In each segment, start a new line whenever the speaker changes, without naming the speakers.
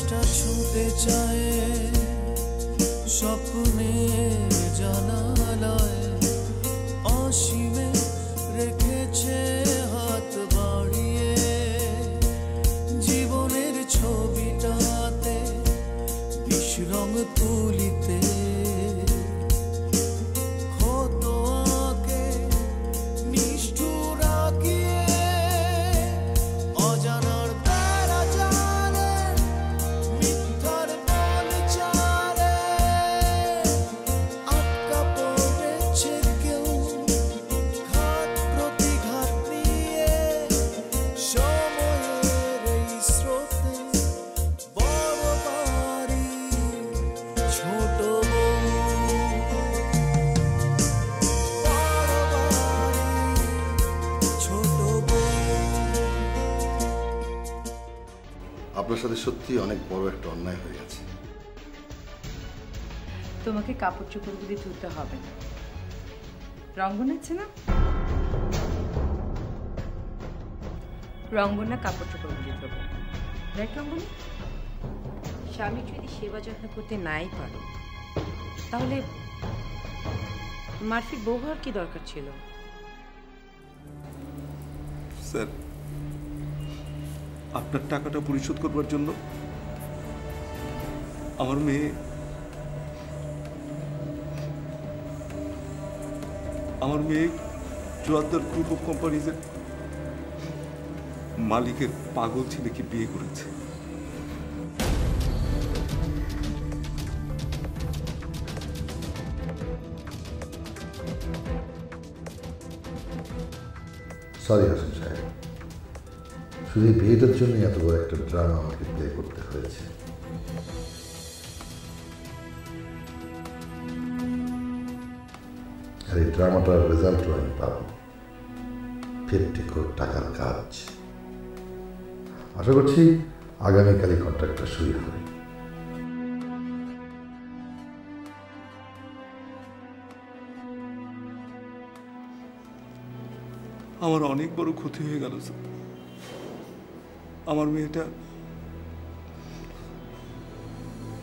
আকাশটা ছুঁতে চায় স্বপ্নে জানালায় অসীমে রেখেছে হাত বাড়িয়ে জীবনের ছবিটাতে বিশ্বরং তুলিতে
আপনার সাথে সত্যি অনেক বড় একটা অন্যায় হয়ে গেছে।
তোমাকে কাপড় চোপড়গুলি ধুতে হবে না, রঙ্গন আছে না? রঙ্গন না কাপড় চোপড়গুলি ধোবে, রাইট রঙ্গন? স্বামী যদি সেবা যত্ন করতে নাই পারো তাহলে মারফির বউ হওয়ার কি দরকার ছিল?
স্যার, আপনার টাকাটা পরিশোধ করবার জন্য আমার মেয়ে জোয়ারদার গ্রুপ অফ কোম্পানিজের মালিকের পাগল ছেলেকে বিয়ে করেছে।
সরি হাসান সাহেব, শুধু এই বিয়েটার জন্য এত বড় একটা ড্রামা আমাকে প্লে করতে হয়েছে। আর এই ড্রামাটার রেজাল্টও আমি পাবো, 50 কোটি টাকার কাজ। আশা করছি আগামীকালই কন্ট্রাক্টটা শুরু হবে।
আমার অনেক বড় ক্ষতি হয়ে গেল স্যার। আমার মেয়েটা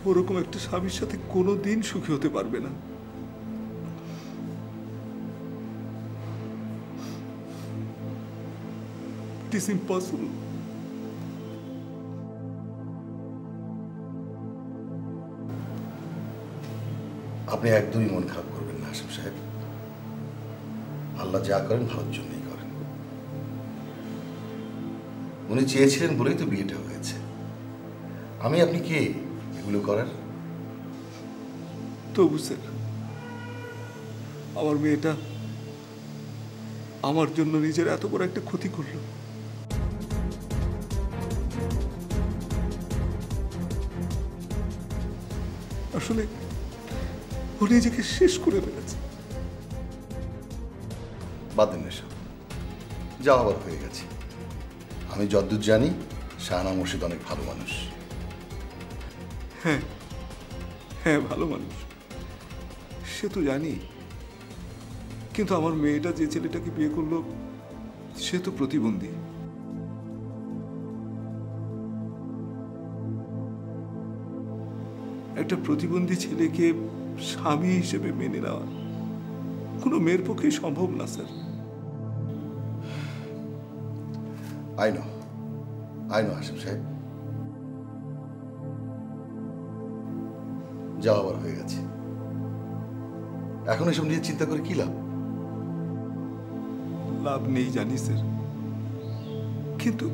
ওরকম একটা স্বামীর সাথে কোনোদিন সুখী হতে পারবে না। It is impossible.
আপনি একদমই মন খারাপ করবেন না হাসিম সাহেব, আল্লাহ যা করেন ভালোর জন্যই করেন। উনি চেয়েছিলেন বলেই তো বিয়েটা হয়েছে। আমি আপনি কে এগুলো করার?
তবু স্যার, আমার মেয়েটা আমার জন্য নিজের এত বড় একটা ক্ষতি করলো। আসলে ও নিজেকে শেষ করে ফেলেছে।
বাদ দেন এসব, যা হবার হয়ে গেছে। আমি যদ্দূর জানি শাহানা মুর্শিদ অনেক ভালো মানুষ।
হ্যাঁ হ্যাঁ, ভালো মানুষ, সে তো জানি। কিন্তু আমার মেয়েটা যে ছেলেটাকে বিয়ে করলো সে তো প্রতিবন্ধী। একটা প্রতিবন্ধী ছেলেকে স্বামী হিসেবে মেনে নেওয়া কোনো মেয়ের পক্ষে সম্ভব না স্যার।
আই নো হাসিম সাহেব, যা হবার হয়ে গেছে। এখন এসব নিয়ে চিন্তা করে কি লাভ?
লাভ নেই জানি স্যার, কিন্তু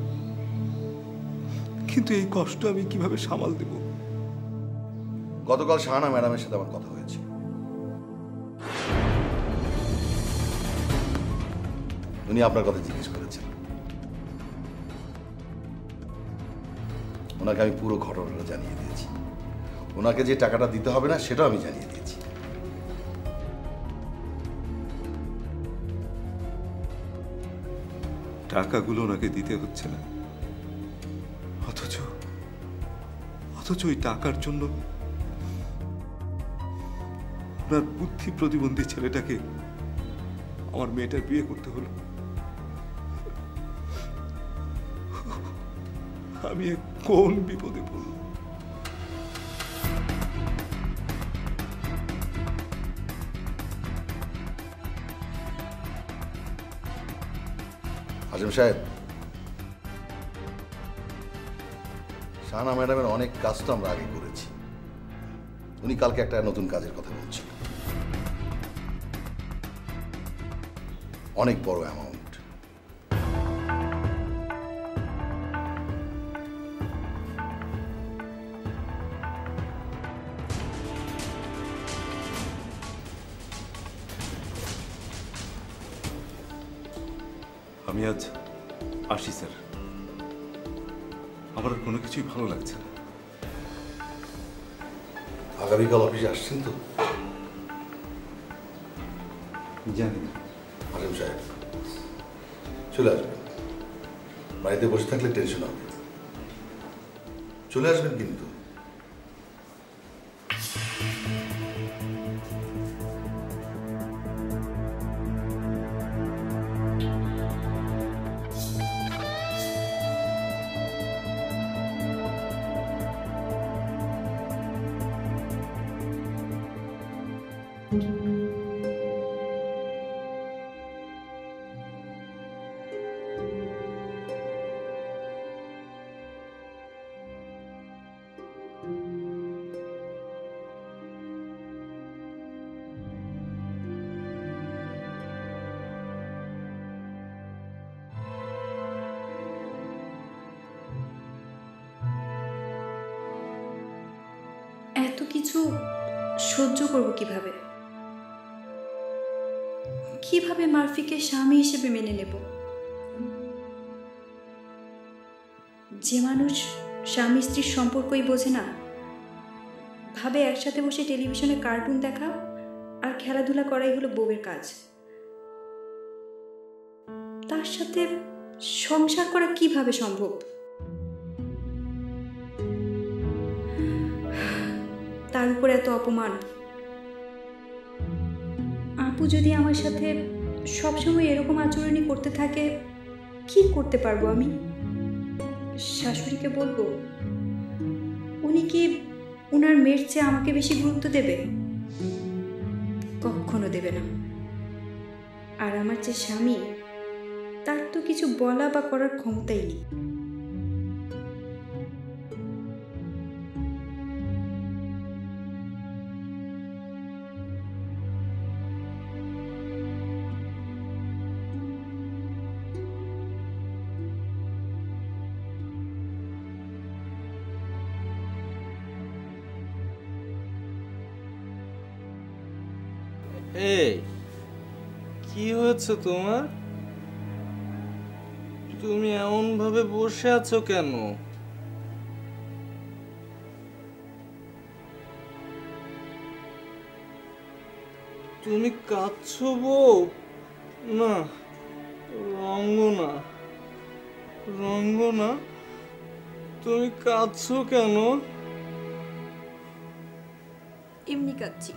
কিন্তু এই কষ্ট আমি কিভাবে সামাল দেব?
গতকাল শাহানা ম্যাডামের সাথে আমার কথা হয়েছে। উনি আপনার কথা জিজ্ঞেস করেছেন। ওনাকে আমি পুরো ঘটনাটা জানিয়ে দিয়েছি। ওনাকে যে টাকাটা দিতে হবে না সেটাও আমি জানিয়ে দিয়েছি।
টাকাগুলো ওনাকে দিতে হচ্ছে না, অথচ ওই টাকার জন্য ওনার বুদ্ধি প্রতিবন্ধী ছেলেটাকে আমার মেয়েটার বিয়ে করতে হলো। আমি কোন বিপদে পড়লাম।
আজিম সাহেব, শাহানা ম্যাডামের অনেক কাজ তো আমরা আগে করেছি। উনি কালকে একটা নতুন কাজের কথা বলছেন, অনেক বড় অ্যামাউন্ট।
আমি আজ আসি স্যার, আমার আর কোনো কিছুই ভালো লাগছে না।
আগামীকাল অফিসে আসছেন তো?
জানি না।
আজিম সাহেব চলে আসবেন, বাড়িতে বসে থাকলে টেনশন হবে। চলে আসবেন কিন্তু।
এত কিছু সহ্য করব কিভাবে? কিভাবে মারফিকে স্বামী হিসেবে মেনে নেব? যে মানুষ স্বামী স্ত্রীর সম্পর্কই বোঝে না, ভাবে একসাথে বসে টেলিভিশনে কার্টুন দেখা আর খেলাধুলা করাই হলো বউয়ের কাজ, তার সাথে সংসার করা কিভাবে সম্ভব? তার উপর এত অপমান। আপু যদি আমার সাথে সবসময় এরকম আচরণই করতে থাকে, কি করতে পারবো আমি? শাশুড়িকে বলবো? উনি কি উনার মেয়ের চেয়ে আমাকে বেশি গুরুত্ব দেবে? কখনো দেবে না। আর আমার যে স্বামী, তার তো কিছু বলা বা করার ক্ষমতাই নেই।
এই কি হয়েছে তোমার? তুমি এমন ভাবে বসে আছো কেন? তুমি কাঁদছো বউ? না, রঙ্গনা, রঙ্গনা, তুমি কাঁদছো কেন?
এমনি কাঁদছি।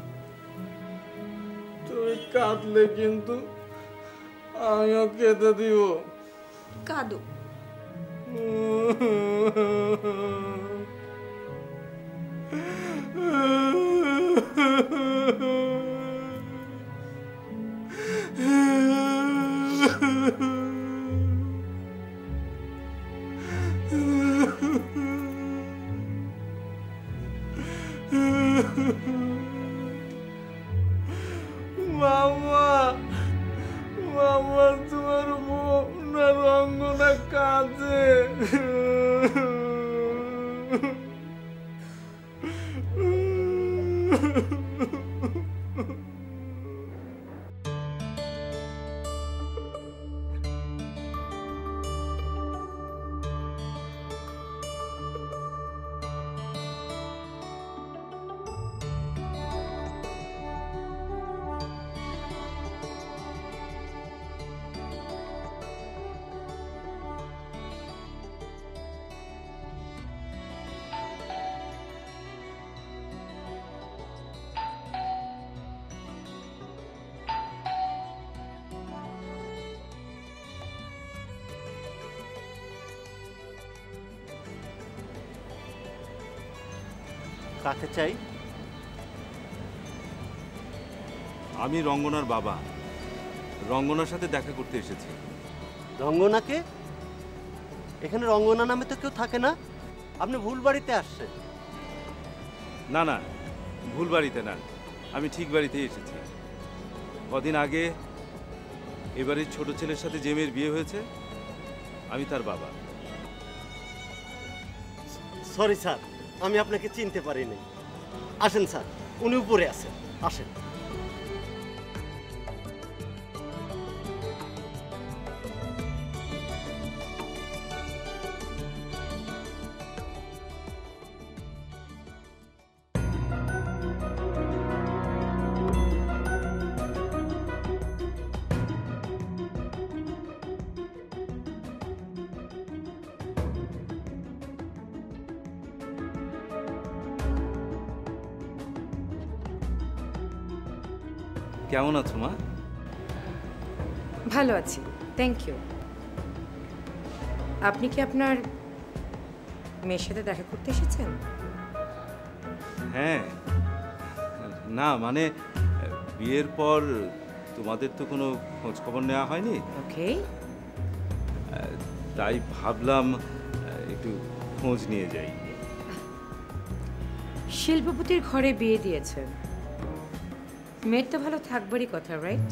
তুমি কাঁদলে কিন্তু আমিও কেঁদে দিব।
কাঁদো।
মামা, মামা, তোমার বউ না রঙ্গনা কাঁদে।
কাকে চাই?
আমি রঙ্গনার বাবা, রঙ্গনার সাথে দেখা করতে এসেছি।
রঙ্গনাকে? এখানে রঙ্গনা নামে তো কেউ থাকে না, আপনি ভুল বাড়িতে আসছেন।
না না, ভুল বাড়িতে না, আমি ঠিক বাড়িতেই এসেছি। কদিন আগে এবারের ছোট ছেলের সাথে যে মেয়ের বিয়ে হয়েছে, আমি তার বাবা।
সরি স্যার, আমি আপনাকে চিনতে পারিনি। আসেন স্যার, উনি উপরে আছেন, আসেন।
কেমন আছো মা?
ভালো আছি, থ্যাংক ইউ। আপনি কি আপনার মেয়ের সাথে দেখা করতে এসেছেন?
হ্যাঁ, না মানে বিয়ের পর তোমাদের তো কোনো খোঁজ খবর নেওয়া হয়নি।
ওকে,
তাই ভাবলাম একটু খোঁজ নিয়ে যাই।
শিল্পপতির ঘরে বিয়ে দিয়েছেন, মেয়ের তো ভালো থাকবারই কথা, রাইট?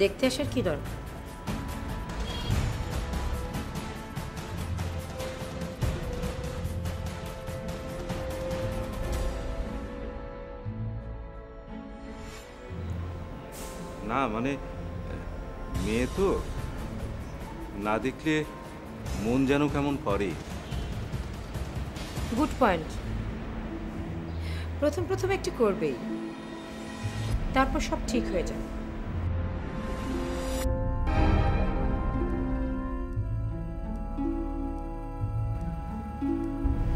দেখতে আসার কি দরকার?
না মানে মেয়ে তো, না দেখলে মন যেন কেমন করে।
Good point. প্রথম প্রথম একটু করবেই, তারপর সব ঠিক হয়ে যাবে।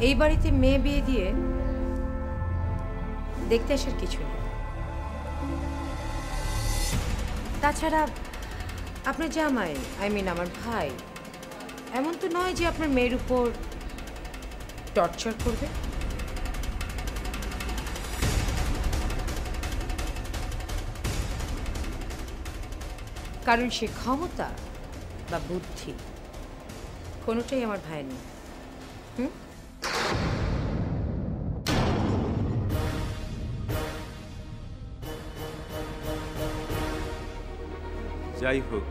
এই বাড়িতে মেয়ে বিয়ে দিয়ে দেখতে আসার কিছু নেই। তাছাড়া আপনার জামাই, আই মিন আমার ভাই, এমন তো নয় যে আপনার মেয়ের উপর টর্চার করবে। কারণ সে ক্ষমতা বা বুদ্ধি কোনোটাই আমার ভাই নেই।
যাই হোক,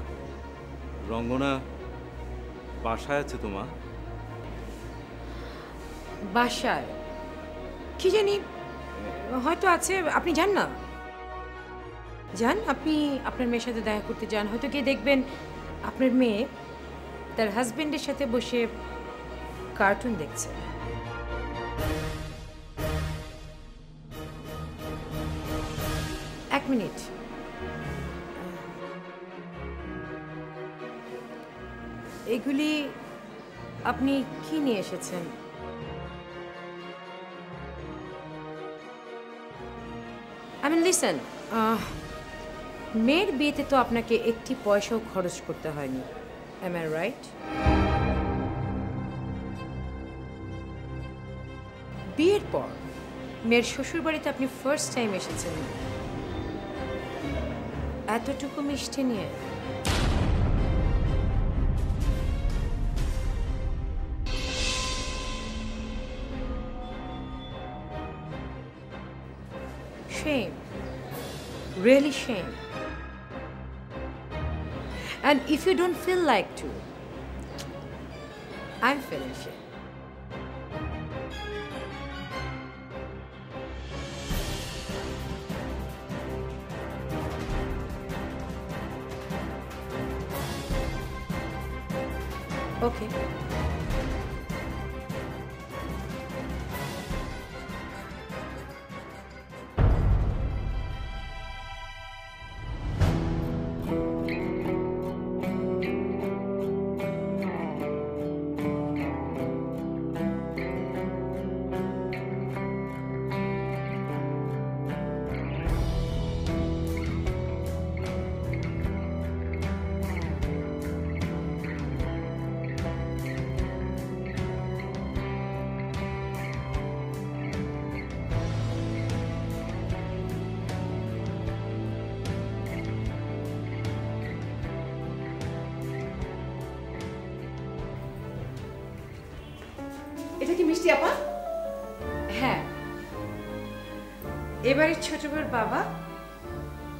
রঙ্গনা বাসায় আছে তোমার?
বাসায় কি জানি, হয়তো আছে। আপনি যান না, যান, আপনি আপনার মেয়ের সাথে দেখা করতে যান। হয়তো গিয়ে দেখবেন আপনার মেয়ে তার হাজবেন্ডের সাথে বসে কার্টুন দেখছে। এক মিনিট, এগুলি আপনি কি নিয়ে এসেছেন? I mean, listen, মেয়ের বিয়েতে তো আপনাকে একটি পয়সাও খরচ করতে হয়নি, am I right? বিয়ের পর মেয়ের শ্বশুর বাড়িতে আপনি ফার্স্ট টাইম এসেছেন এতটুকু মিষ্টি নিয়ে। Shame, really shame. And if you don't feel like to, I'm feeling shame. Okay.
এটা কি মিষ্টি আপা?
হ্যাঁ, এবারে ছোট বউর বাবা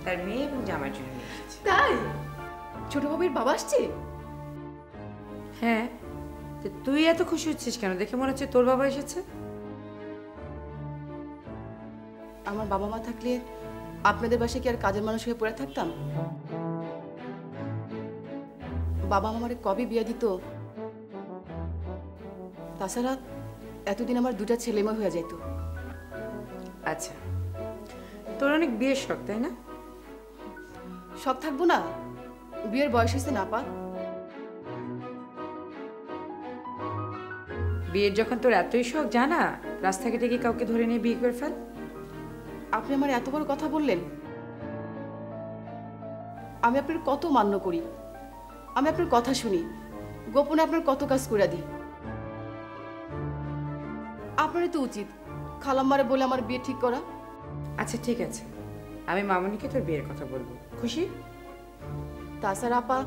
তার মেয়ে এবং জামার জন্য নিয়ে এসেছে।
তাই? ছোট বাবুর বাবা আসছে?
হ্যাঁ, তো তুই এত খুশি হচ্ছিস কেন? দেখে মনে হচ্ছে তোর বাবা এসেছে।
আমার বাবা মা থাকলে আপনাদের বাসায় কি আর কাজের মানুষ হয়ে পড়ে থাকতাম? বাবা আমারে কবে বিয়ে দিত? তাছাড়া এতদিন আমার দুটা ছেলেমেয়ে হয়ে যেত।
আচ্ছা, তোর অনেক বিয়ের শখ, তাই না?
শখ থাকবো না? বিয়ের বয়স হয়েছে না আপা?
বিয়ের যখন তোর এতই শখ, জানা রাস্তা ঘাটে গিয়ে কাউকে ধরে নিয়ে বিয়ে করে ফেল।
আপনি আমার এত বড় কথা বললেন। আমি আপনার কত মান্য করি, আমি আপনার কথা শুনি, গোপনে আপনার কত কাজ করে দিই। আপনারই তো উচিত খালাম্মারে বলে আমার বিয়ে ঠিক করা।
আচ্ছা ঠিক আছে, আমি মামনিকে তোর বিয়ের কথা বলবো। খুশি?
তাছাড়া আপা,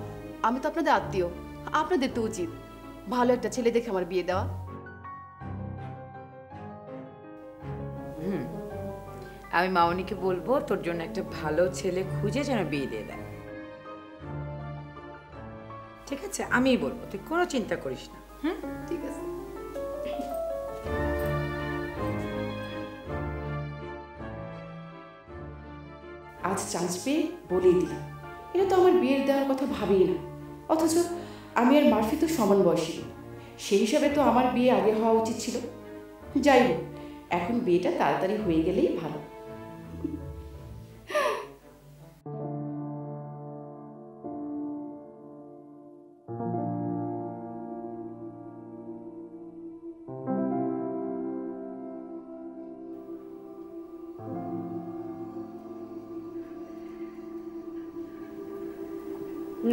আমি তো আপনাদের আত্মীয়, আপনাদের তো উচিত ভালো একটা ছেলে দেখে আমার বিয়ে দেওয়া।
আমি মামনিকে বলবো তোর জন্য একটা ভালো ছেলে খুঁজে যেন বিয়ে দিয়ে দেয়। ঠিক আছে, আমিই বলবো, তুই কোনো চিন্তা করিস না।
ঠিক আছে। আজ চান্স পেয়ে বলেই দিলাম, এটা তো আমার বিয়ের দেওয়ার কথা ভাবেই না, অথচ আমি আর মারফি তো সমান বয়সী, সেই হিসাবে তো আমার বিয়ে আগে হওয়া উচিত ছিল। যাই হোক, এখন বিয়েটা তাড়াতাড়ি হয়ে গেলেই ভালো।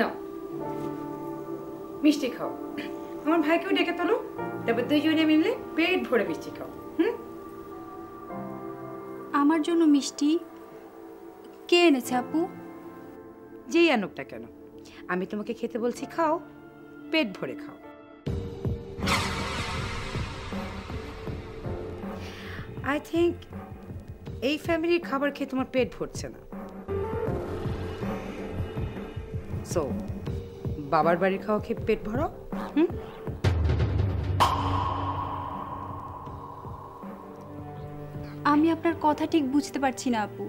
না, মিষ্টি খাও। আমার ভাইকেও ডেকে তোলো, তারপর দুইজনে মিলে পেট ভরে মিষ্টি খাও।
আমার জন্য মিষ্টি কে এনেছে আপু?
যেই আনুকটা কেন, আমি তোমাকে খেতে বলছি, খাও, পেট ভরে খাও। আই থিঙ্ক এই ফ্যামিলির খাবার খেয়ে তোমার পেট ভরছে না। সো বাবার বাড়ির খাওয়া খেয়ে পেট ভরো।
আমি আপনার কথা ঠিক বুঝতে পারছি না আপু।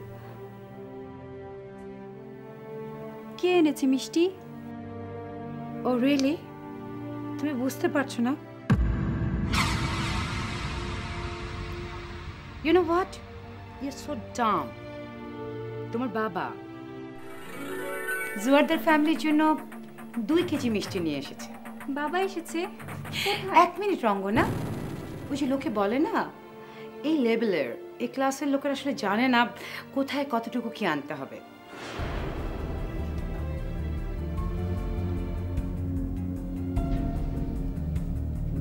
কে এনেছে মিষ্টি?
Oh really? তুমি বুঝতে পারছো না? You know what, you are so dumb. তোমার বাবা জুয়ারদার ফ্যামিলির জন্য 2 কেজি মিষ্টি নিয়ে এসেছে।
বাবা এসেছে?
1 মিনিট রঙ্গনা, ওই যে লোকে বলে না, এই লেভেলের এই ক্লাসের লোকেরা আসলে জানে না কোথায় কতটুকু কি আনতে হবে।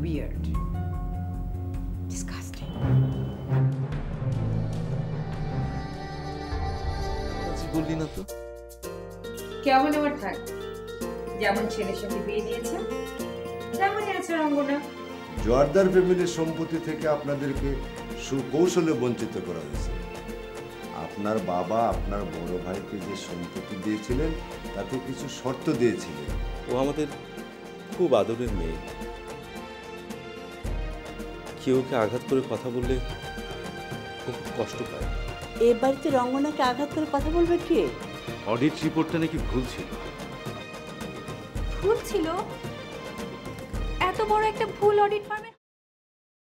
Weird. Disgusting.
বললি না তো?
কেমন আমার থাক, যেমন ছেলের সাথে বিয়ে দিয়েছে তেমনই আছে রঙ্গনা।
জোয়ারদার ফ্যামিলির সম্পত্তি থেকে আপনাদেরকে সুকৌশলে বঞ্চিত করা হয়েছে। আপনার বাবা আপনার বড় ভাইকে যে সম্পত্তি দিয়েছিলেন তাতে কিছু শর্ত দিয়েছিলেন।
ও আমাদের খুব আদরের মেয়ে। কেউ ওকে আঘাত করে কথা বললে খুব কষ্ট পায়।
এ বাড়িতে রঙ্গনাকে আঘাত করে কথা বলবে কে?
অডিট রিপোর্টটা নাকি ভুল ছিল।
ভুল ছিল? এত বড় একটা ভুল অডিট